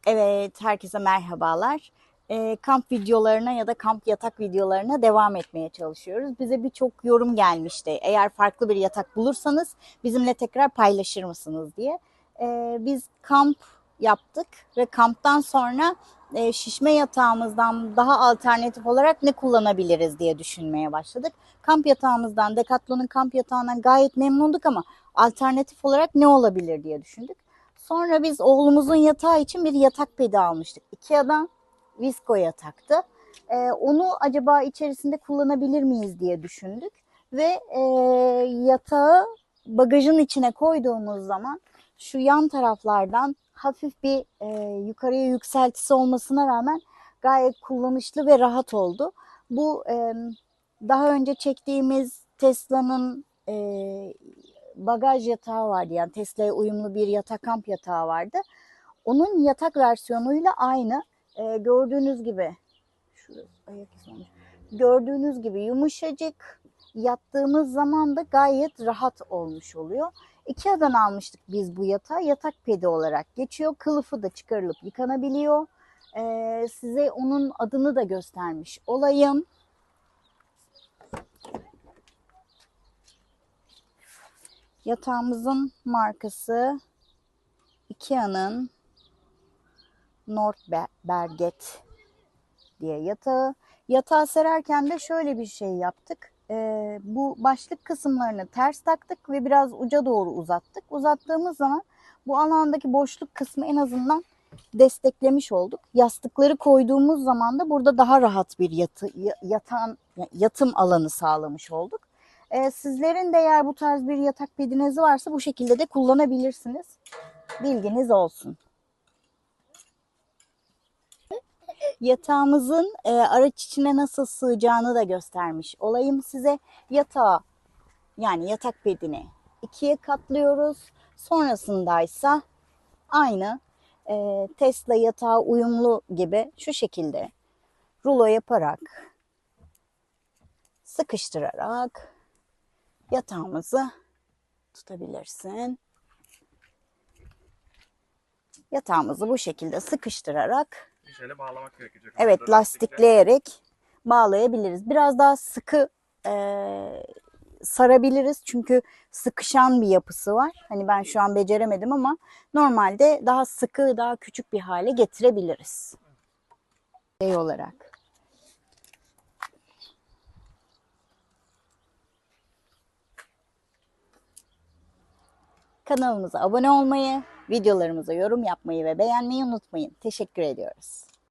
Evet, herkese merhabalar. Kamp videolarına ya da kamp yatak videolarına devam etmeye çalışıyoruz. Bize birçok yorum gelmişti. Eğer farklı bir yatak bulursanız bizimle tekrar paylaşır mısınız diye. Biz kamp yaptık ve kamptan sonra şişme yatağımızdan daha alternatif olarak ne kullanabiliriz diye düşünmeye başladık. Kamp yatağımızdan, Decathlon'un kamp yatağından gayet memnunduk ama alternatif olarak ne olabilir diye düşündük. Sonra biz oğlumuzun yatağı için bir yatak pedi almıştık. Ikea'dan Visco yataktı. Onu acaba içerisinde kullanabilir miyiz diye düşündük. Ve yatağı bagajın içine koyduğumuz zaman şu yan taraflardan hafif bir yukarıya yükseltisi olmasına rağmen gayet kullanışlı ve rahat oldu. Bu daha önce çektiğimiz Tesla'nın bagaj yatağı vardı. Yani Tesla'ya uyumlu bir yatak kamp yatağı vardı. Onun yatak versiyonuyla aynı. Gördüğünüz gibi şurası ayak izi olmuş. Gördüğünüz gibi yumuşacık, yattığımız zaman da gayet rahat olmuş oluyor. Ikea'dan almıştık biz bu yatağı. Yatak pedi olarak geçiyor. Kılıfı da çıkarılıp yıkanabiliyor. Size onun adını da göstermiş olayım. Yatağımızın markası Ikea'nın Nordberget diye yatağı. Yatağı sererken de şöyle bir şey yaptık. Bu başlık kısımlarını ters taktık ve biraz uca doğru uzattık. Uzattığımız zaman bu alandaki boşluk kısmı en azından desteklemiş olduk. Yastıkları koyduğumuz zaman da burada daha rahat bir yatım alanı sağlamış olduk. Sizlerin de eğer bu tarz bir yatak pediniz varsa bu şekilde de kullanabilirsiniz. Bilginiz olsun. Yatağımızın araç içine nasıl sığacağını da göstermiş olayım size. Yatağı yani yatak bedini ikiye katlıyoruz. Sonrasındaysa aynı Tesla yatağı uyumlu gibi şu şekilde rulo yaparak sıkıştırarak yatağımızı tutabilirsin. Yatağımızı bu şekilde sıkıştırarak Bir şeyle bağlamak gerekecek. evet lastikleyerek bağlayabiliriz. Biraz daha sıkı sarabiliriz çünkü sıkışan bir yapısı var. Hani ben şu an beceremedim ama normalde daha sıkı, daha küçük bir hale getirebiliriz. Şey olarak. Kanalımıza abone olmayı, videolarımıza yorum yapmayı ve beğenmeyi unutmayın. Teşekkür ediyoruz.